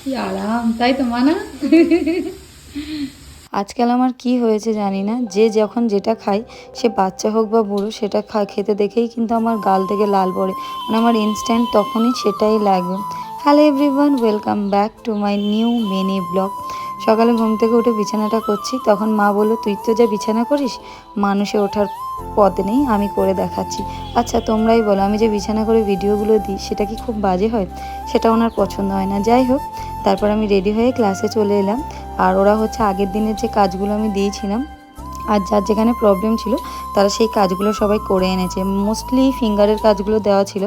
কি আরাম, তাই তো মানা। আজকাল আমার কি হয়েছে জানি না, যে যখন যেটা খাই, সে বাচ্চা হোক বা বুড়ো, সেটা খেতে দেখেই কিন্তু আমার গাল থেকে লাল পড়ে, মানে আমার ইনস্ট্যান্ট তখনই সেটাই লাগবে। Hello everyone, welcome back to my new mini blog. সকালে ঘুম থেকে উঠে বিছানাটা করছি, তখন মা বলল, তুই তো যা বিছানা করিস মানুষে ওঠার পথ নেই, আমি করে দেখাচ্ছি। আচ্ছা তোমরাই বলো, আমি যে বিছানা করে ভিডিওগুলো দিই সেটা কি খুব বাজে হয়? সেটা ওনার পছন্দ হয় না। যাই হোক, তারপর আমি রেডি হয়ে ক্লাসে চলে এলাম। আর ওরা হচ্ছে আগের দিনের যে কাজগুলো আমি দিয়েছিলাম আর যার যেখানে প্রবলেম ছিল তারা সেই কাজগুলো সবাই করে এনেছে। মোস্টলি ফিঙ্গারের কাজগুলো দেওয়া ছিল।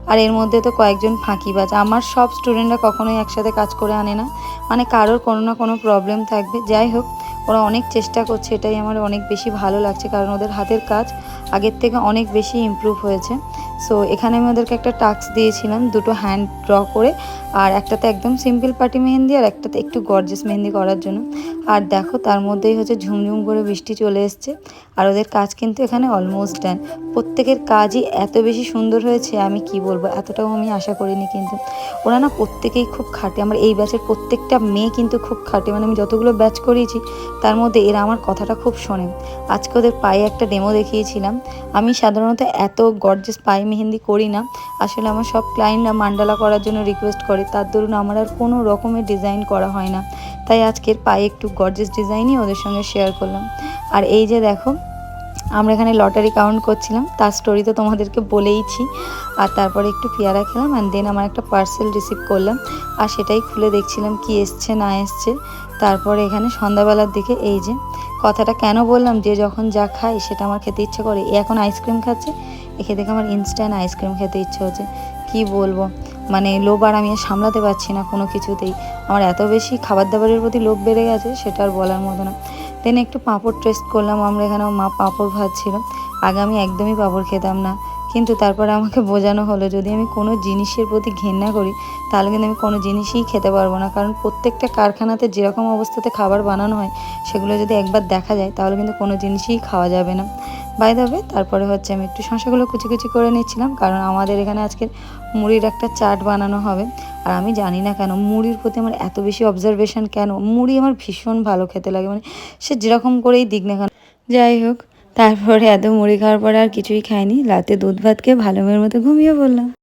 আর এর মধ্যে তো কয়েকজন ফাঁকিবাজ। আমার সব স্টুডেন্টরা কখনোই একসাথে কাজ করে আনে না, মানে কারোর কোনো না কোনো প্রবলেম থাকবে। যাই হোক, ওরা অনেক চেষ্টা করছে, এটাই আমার অনেক বেশি ভালো লাগছে, কারণ ওদের হাতের কাজ আগের থেকে অনেক বেশি ইমপ্রুভ হয়েছে। সো এখানে আমি ওদেরকে একটা টাস্ক দিয়েছিলাম, দুটো হ্যান্ড ড্র করে, আর একটাতে একদম সিম্পল পাটি মেহেন্দি আর একটাতে একটু গর্জিয়াস মেহেন্দি করার জন্য। আর দেখো তার মধ্যেই হচ্ছে ঝুমঝুম করে বৃষ্টি চলে এসছে। আর ওদের কাজ কিন্তু এখানে অলমোস্ট ডান। প্রত্যেকের কাজই এত বেশি সুন্দর হয়েছে, আমি কি বলবো, এতটাও আমি আশা করিনি। কিন্তু ওরা না প্রত্যেকেই খুব খাটে, আমার এই ব্যাচের প্রত্যেকটা মেয়ে কিন্তু খুব খাটে, মানে আমি যতগুলো ব্যাচ করিয়েছি তার মধ্যে এরা আমার কথাটা খুব শোনে। আজকে ওদের পায়ে একটা ডেমো দেখিয়েছিলাম। আমি সাধারণত এত গর্জিয়াস পায়ে মেহেন্দি করি না, আসলে আমার সব ক্লায়েন্টরা মান্ডালা করার জন্য রিকোয়েস্ট করে, তার দরুন আমার আর কোনো রকমের ডিজাইন করা হয় না। তাই আজকের পায়ে একটু গর্জিয়াস ডিজাইনই ওদের সঙ্গে শেয়ার করলাম। আর এই যে দেখো, আমরা এখানে লটারি কাউন্ট করছিলাম, তার স্টোরি তো তোমাদেরকে বলেইছি। আর তারপরে একটু পেয়ারা খেলাম, অ্যান্ড দেন আমার একটা পার্সেল রিসিভ করলাম, আর সেটাই খুলে দেখছিলাম কি এসছে না এসছে। তারপরে এখানে সন্ধ্যাবেলার দিকে এই যে কথাটা কেন বললাম, যে যখন যা খাই সেটা আমার খেতে ইচ্ছে করে। এ এখন আইসক্রিম খাচ্ছে, একে দেখে আমার ইনস্ট্যান্ট আইসক্রিম খেতে ইচ্ছে হচ্ছে। কি বলবো, মানে লোভ আর আমি সামলাতে পারছি না কোনো কিছুতেই। আমার এত বেশি খাবার দাবারের প্রতি লোভ বেড়ে গেছে, সেটা আর বলার মতো না। দেন একটু পাঁপড় টেস্ট করলাম আমরা এখানে, মা পাঁপড় ভাজছিল। আগে আমি একদমই পাঁপড় খেতাম না, কিন্তু তারপরে আমাকে বোঝানো হলো যদি আমি কোনো জিনিসের প্রতি ঘেন্না করি তাহলে কিন্তু আমি কোনো জিনিসই খেতে পারবো না, কারণ প্রত্যেকটা কারখানাতে যেরকম অবস্থাতে খাবার বানানো হয় সেগুলো যদি একবার দেখা যায় তাহলে কিন্তু কোনো জিনিসই খাওয়া যাবে না। বাই দ্য ওয়ে, তারপরে হচ্ছে আমি একটু শসাগুলো কুচি কুচি করে নিচ্ছিলাম, কারণ আমাদের এখানে আজকে মুড়ির একটা চাট বানানো হবে। আর আমি জানি না কেন মুড়ির প্রতি আমার এত বেশি অবজারভেশন, কেন মুড়ি আমার ভীষণ ভালো খেতে লাগে, মানে সে যেরকম করেই দিক না কেন। যাই হোক, তারপরে এত মুড়ি খাওয়ার পরে আর কিছুই খাইনি, রাতে দুধ ভাত খেয়ে ভালো মেয়ের মতো ঘুমিয়ে পড়লাম।